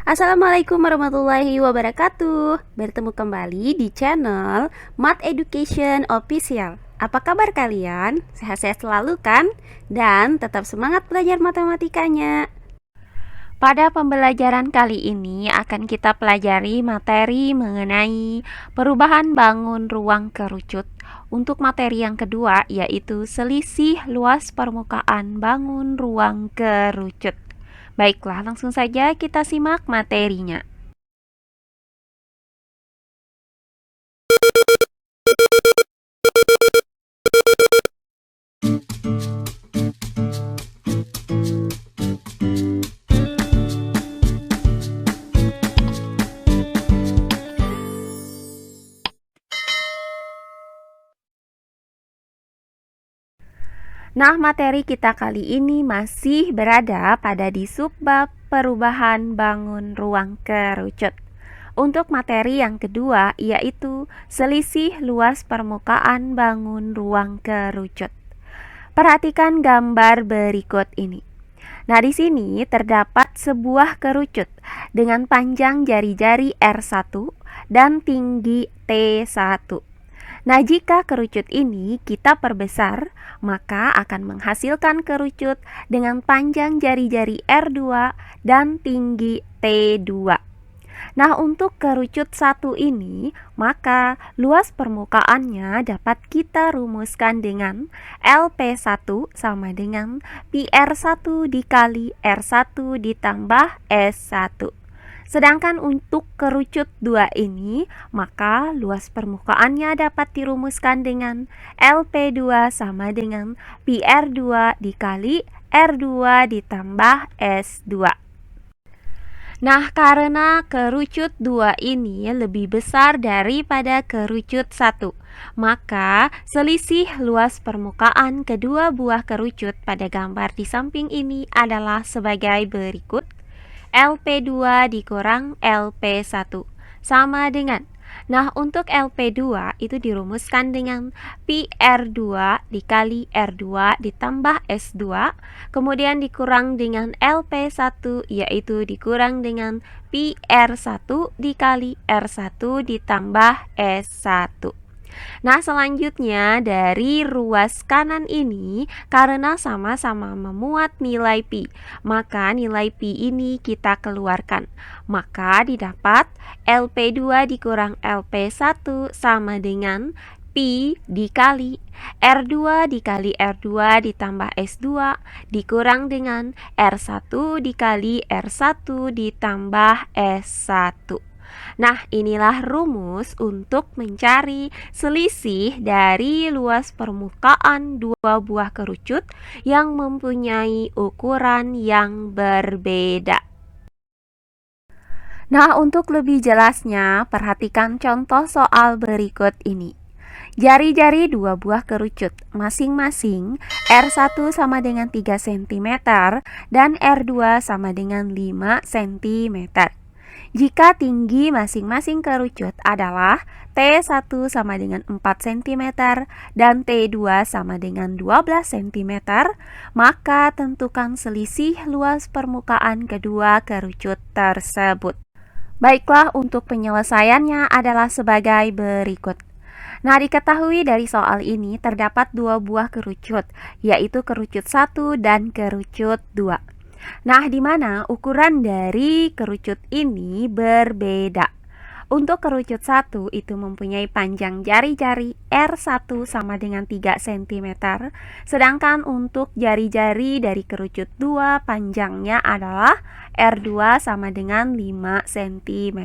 Assalamualaikum warahmatullahi wabarakatuh. Bertemu kembali di channel Math Education Official. Apa kabar kalian? Sehat-sehat selalu kan? Dan tetap semangat belajar matematikanya. Pada pembelajaran kali ini akan kita pelajari materi mengenai perubahan bangun ruang kerucut. Untuk materi yang kedua yaitu selisih luas permukaan bangun ruang kerucut. Baiklah, langsung saja kita simak materinya. Nah, materi kita kali ini masih berada pada di subbab perubahan bangun ruang kerucut. Untuk materi yang kedua yaitu selisih luas permukaan bangun ruang kerucut. Perhatikan gambar berikut ini. Nah, di sini terdapat sebuah kerucut dengan panjang jari-jari R1 dan tinggi T1. Nah, jika kerucut ini kita perbesar, maka akan menghasilkan kerucut dengan panjang jari-jari R2 dan tinggi T2. Nah, untuk kerucut satu ini, maka luas permukaannya dapat kita rumuskan dengan LP1 sama dengan PR1 dikali R1 ditambah S1. Sedangkan untuk kerucut 2 ini, maka luas permukaannya dapat dirumuskan dengan LP2 sama dengan PR2 dikali R2 ditambah S2. Nah, karena kerucut 2 ini lebih besar daripada kerucut 1, maka selisih luas permukaan kedua buah kerucut pada gambar di samping ini adalah sebagai berikut. LP2 dikurang LP1 sama dengan, nah untuk LP2 itu dirumuskan dengan PR2 dikali R2 ditambah S2, kemudian dikurang dengan LP1 yaitu dikurang dengan PR1 dikali R1 ditambah S1. Nah, selanjutnya dari ruas kanan ini, karena sama-sama memuat nilai pi, maka nilai pi ini kita keluarkan. Maka didapat LP2 dikurang LP1 sama dengan pi dikali R2 dikali R2 ditambah S2 dikurang dengan R1 dikali R1 ditambah S1. Nah, inilah rumus untuk mencari selisih dari luas permukaan dua buah kerucut yang mempunyai ukuran yang berbeda. Nah, untuk lebih jelasnya, perhatikan contoh soal berikut ini. Jari-jari dua buah kerucut, masing-masing R1 sama dengan 3 cm dan R2 sama dengan 5 cm. Jika tinggi masing-masing kerucut adalah T1 sama dengan 4 cm dan T2 sama dengan 12 cm, maka tentukan selisih luas permukaan kedua kerucut tersebut. Baiklah, untuk penyelesaiannya adalah sebagai berikut. Nah, diketahui dari soal ini terdapat dua buah kerucut, yaitu kerucut 1 dan kerucut 2. Nah, di mana ukuran dari kerucut ini berbeda. Untuk kerucut 1 itu mempunyai panjang jari-jari R1 sama dengan 3 cm, sedangkan untuk jari-jari dari kerucut 2 panjangnya adalah R2 sama dengan 5 cm.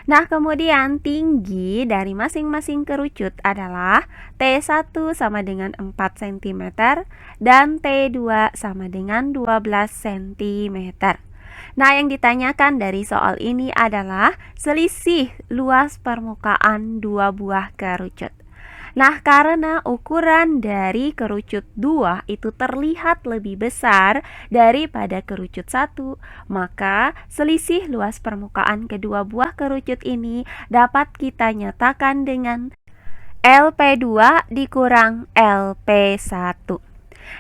Nah, kemudian tinggi dari masing-masing kerucut adalah T1 sama dengan 4 cm dan T2 sama dengan 12 cm. Nah, yang ditanyakan dari soal ini adalah selisih luas permukaan dua buah kerucut. Nah, karena ukuran dari kerucut 2 itu terlihat lebih besar daripada kerucut 1, maka selisih luas permukaan kedua buah kerucut ini dapat kita nyatakan dengan LP2 dikurang LP1.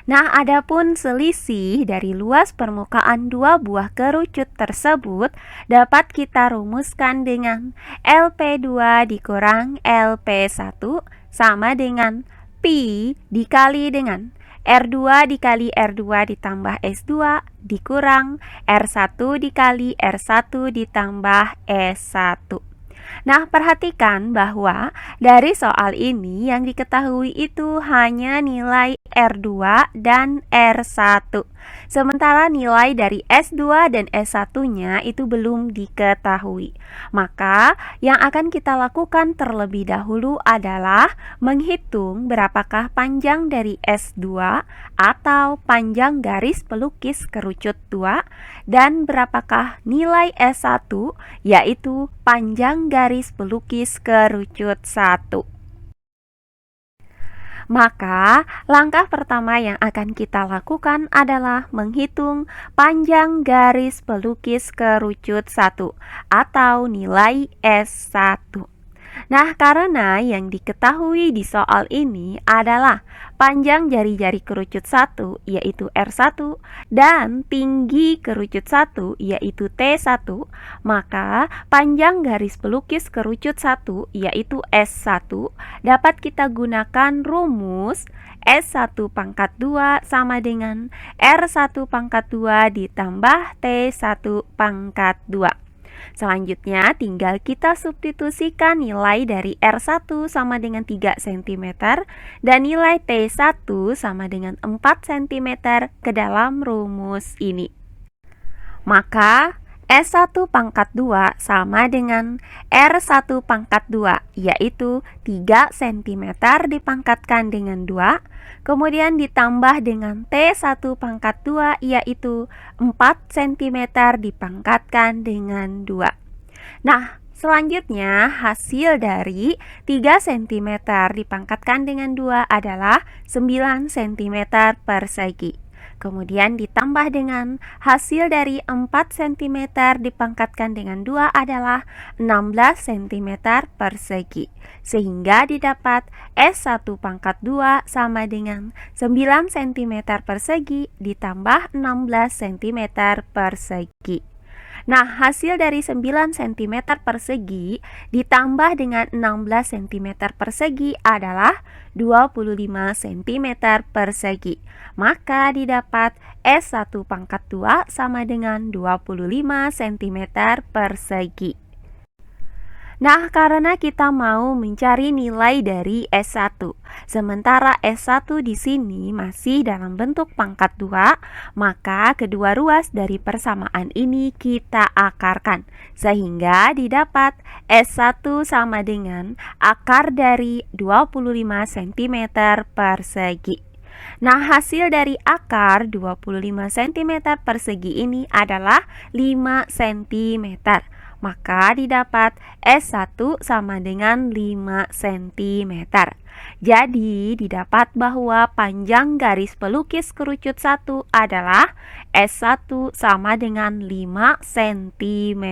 Nah, adapun selisih dari luas permukaan dua buah kerucut tersebut dapat kita rumuskan dengan LP2 dikurang LP1 sama dengan Pi dikali dengan R2 dikali R2 ditambah S2 dikurang R1 dikali R1 ditambah S1. Nah, perhatikan bahwa dari soal ini yang diketahui itu hanya nilai R2 dan R1. Sementara nilai dari S2 dan S1-nya itu belum diketahui. Maka, yang akan kita lakukan terlebih dahulu adalah menghitung berapakah panjang dari S2 atau panjang garis pelukis kerucut 2 dan berapakah nilai S1 yaitu panjang garis pelukis kerucut 1. Maka, langkah pertama yang akan kita lakukan adalah menghitung panjang garis pelukis kerucut 1 atau nilai S1. Nah, karena yang diketahui di soal ini adalah panjang jari-jari kerucut 1 yaitu R1 dan tinggi kerucut 1 yaitu T1, maka panjang garis pelukis kerucut 1 yaitu S1 dapat kita gunakan rumus S1 pangkat 2 sama dengan R1 pangkat 2 ditambah T1 pangkat 2. Selanjutnya tinggal kita substitusikan nilai dari R1 sama dengan 3 cm dan nilai T1 sama dengan 4 cm ke dalam rumus ini. Maka S1 pangkat 2 sama dengan R1 pangkat 2 yaitu 3 cm dipangkatkan dengan 2, kemudian ditambah dengan T1 pangkat 2 yaitu 4 cm dipangkatkan dengan 2. Nah, selanjutnya hasil dari 3 cm dipangkatkan dengan 2 adalah 9 cm persegi. Kemudian ditambah dengan hasil dari 4 cm dipangkatkan dengan 2 adalah 16 cm persegi. Sehingga didapat S1 pangkat 2 sama dengan 9 cm persegi ditambah 16 cm persegi. Nah, hasil dari 9 cm persegi ditambah dengan 16 cm persegi adalah 25 cm persegi. Maka didapat S1 pangkat 2 sama dengan 25 cm persegi. Nah, karena kita mau mencari nilai dari S1, sementara S1 di sini masih dalam bentuk pangkat 2, maka kedua ruas dari persamaan ini kita akarkan, sehingga didapat S1 sama dengan akar dari 25 cm persegi. Nah, hasil dari akar 25 cm persegi ini adalah 5 cm. Maka didapat S1 sama dengan 5 cm. Jadi didapat bahwa panjang garis pelukis kerucut 1 adalah S1 sama dengan 5 cm.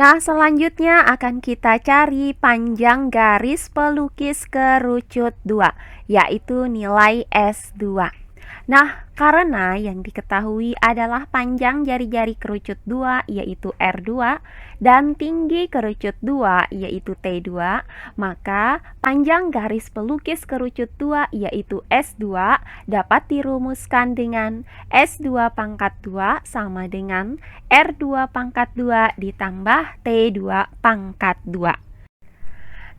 Nah, selanjutnya akan kita cari panjang garis pelukis kerucut 2, yaitu nilai S2. Nah, karena yang diketahui adalah panjang jari-jari kerucut 2 yaitu R2 dan tinggi kerucut 2 yaitu T2, maka panjang garis pelukis kerucut 2 yaitu S2 dapat dirumuskan dengan S2 pangkat 2 sama dengan R2 pangkat 2 ditambah T2 pangkat 2.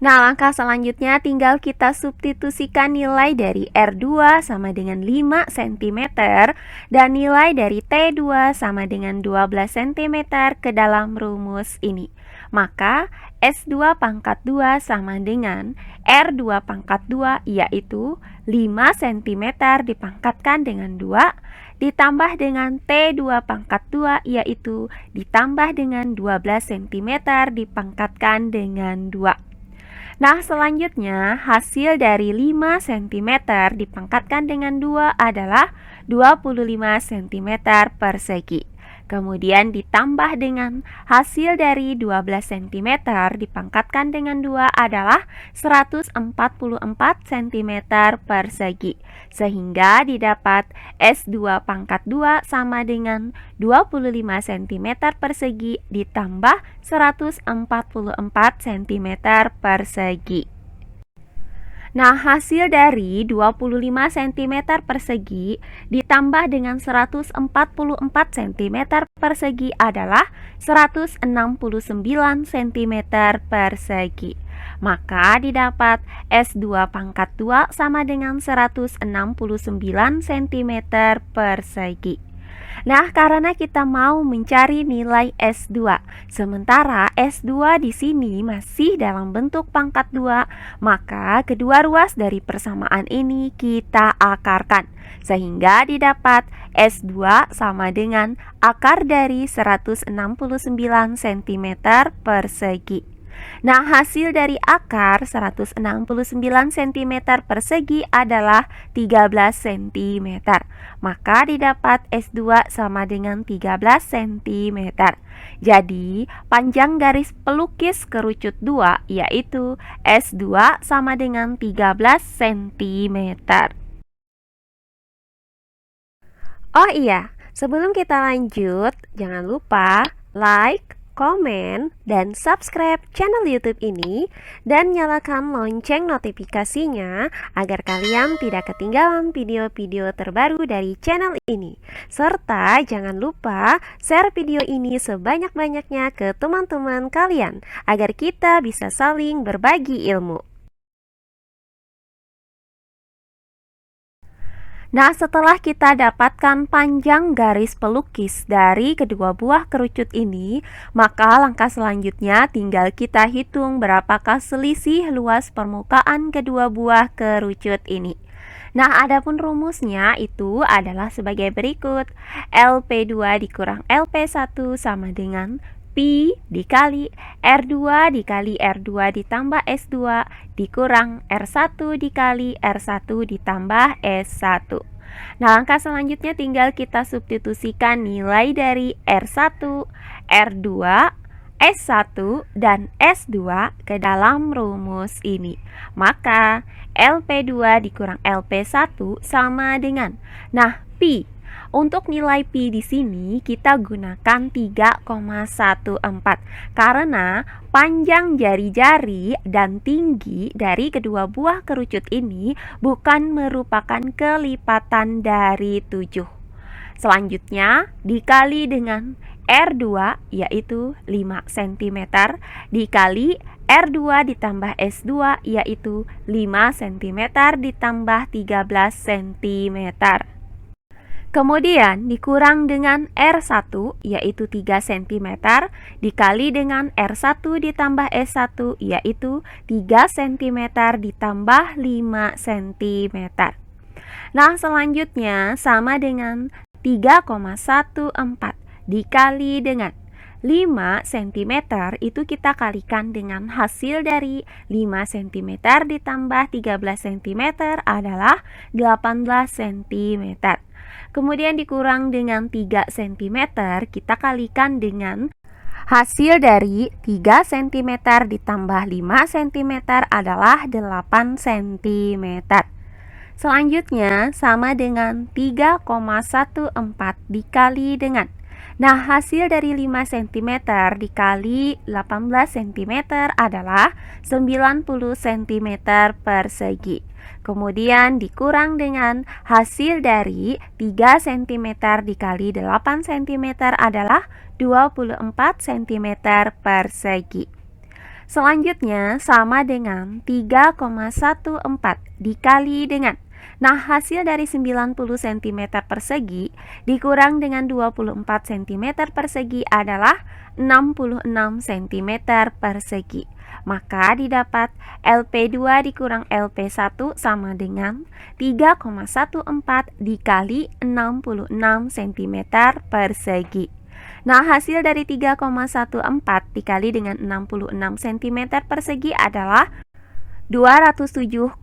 Nah, langkah selanjutnya tinggal kita substitusikan nilai dari R2 sama dengan 5 cm dan nilai dari T2 sama dengan 12 cm ke dalam rumus ini. Maka S2 pangkat 2 sama dengan R2 pangkat 2 yaitu 5 cm dipangkatkan dengan 2 ditambah dengan T2 pangkat 2 yaitu ditambah dengan 12 cm dipangkatkan dengan 2. Nah, selanjutnya hasil dari 5 cm dipangkatkan dengan 2 adalah 25 cm persegi. Kemudian ditambah dengan hasil dari 12 cm dipangkatkan dengan 2 adalah 144 cm persegi. Sehingga didapat S2 pangkat 2 sama dengan 25 cm persegi ditambah 144 cm persegi. Nah, hasil dari 25 cm persegi ditambah dengan 144 cm persegi adalah 169 cm persegi. Maka didapat S2 pangkat 2 sama dengan 169 cm persegi. Nah, karena kita mau mencari nilai S2, sementara S2 di sini masih dalam bentuk pangkat 2, maka kedua ruas dari persamaan ini kita akarkan. Sehingga didapat S2 sama dengan akar dari 169 cm persegi. Nah, hasil dari akar 169 cm persegi adalah 13 cm. Maka didapat S2 sama dengan 13 cm. Jadi, panjang garis pelukis kerucut 2 yaitu S2 sama dengan 13 cm. Oh iya, sebelum kita lanjut, jangan lupa like, komen, dan subscribe channel YouTube ini dan nyalakan lonceng notifikasinya agar kalian tidak ketinggalan video-video terbaru dari channel ini. Serta jangan lupa share video ini sebanyak-banyaknya ke teman-teman kalian agar kita bisa saling berbagi ilmu. Nah, setelah kita dapatkan panjang garis pelukis dari kedua buah kerucut ini, maka langkah selanjutnya tinggal kita hitung berapakah selisih luas permukaan kedua buah kerucut ini. Nah, adapun rumusnya itu adalah sebagai berikut. LP2 dikurang LP1 sama dengan Pi dikali R2 dikali R2 ditambah S2 dikurang R1 dikali R1 ditambah S1. Nah, langkah selanjutnya tinggal kita substitusikan nilai dari R1, R2, S1, dan S2 ke dalam rumus ini. Maka LP2 dikurang LP1 sama dengan, nah, Pi. Untuk nilai Pi di sini kita gunakan 3,14 karena panjang jari-jari dan tinggi dari kedua buah kerucut ini bukan merupakan kelipatan dari 7. Selanjutnya dikali dengan R2 yaitu 5 cm dikali R2 ditambah S2 yaitu 5 cm ditambah 13 cm. Kemudian dikurang dengan R1 yaitu 3 cm dikali dengan R1 ditambah S1 yaitu 3 cm ditambah 5 cm. Nah, selanjutnya sama dengan 3,14 dikali dengan 5 cm itu kita kalikan dengan hasil dari 5 cm ditambah 13 cm adalah 18 cm. Kemudian dikurang dengan 3 cm, kita kalikan dengan hasil dari 3 cm ditambah 5 cm adalah 8 cm. Selanjutnya sama dengan 3,14 dikali dengan, nah, hasil dari 5 cm dikali 18 cm adalah 90 cm persegi. Kemudian dikurang dengan hasil dari 3 cm dikali 8 cm adalah 24 cm persegi. Selanjutnya sama dengan 3,14 dikali dengan, nah, hasil dari 90 cm persegi dikurang dengan 24 cm persegi adalah 66 cm persegi. Maka didapat LP2 dikurang LP1 sama dengan 3,14 dikali 66 cm persegi. Nah, hasil dari 3,14 dikali dengan 66 cm persegi adalah 207,24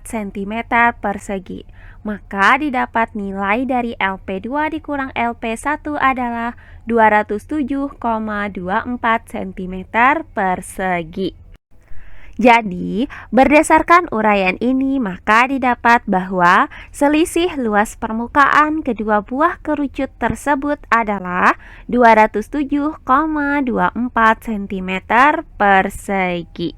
cm persegi. maka didapat nilai dari LP2 dikurang LP1 adalah 207,24 cm persegi. Jadi, berdasarkan uraian ini, maka didapat bahwa selisih luas permukaan kedua buah kerucut tersebut adalah 207,24 cm persegi.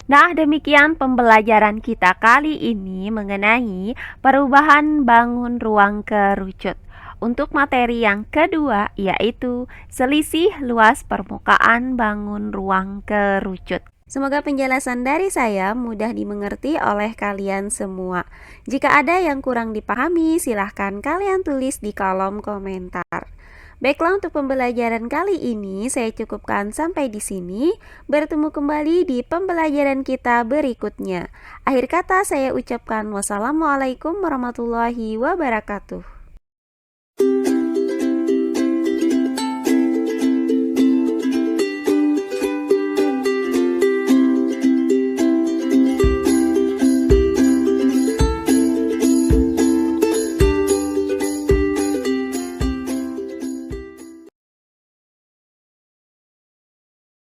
Nah, demikian pembelajaran kita kali ini mengenai perubahan bangun ruang kerucut. Untuk materi yang kedua, yaitu selisih luas permukaan bangun ruang kerucut. Semoga penjelasan dari saya mudah dimengerti oleh kalian semua. Jika ada yang kurang dipahami, silahkan kalian tulis di kolom komentar. Baiklah, untuk pembelajaran kali ini saya cukupkan sampai di sini. Bertemu kembali di pembelajaran kita berikutnya. Akhir kata saya ucapkan wassalamualaikum warahmatullahi wabarakatuh.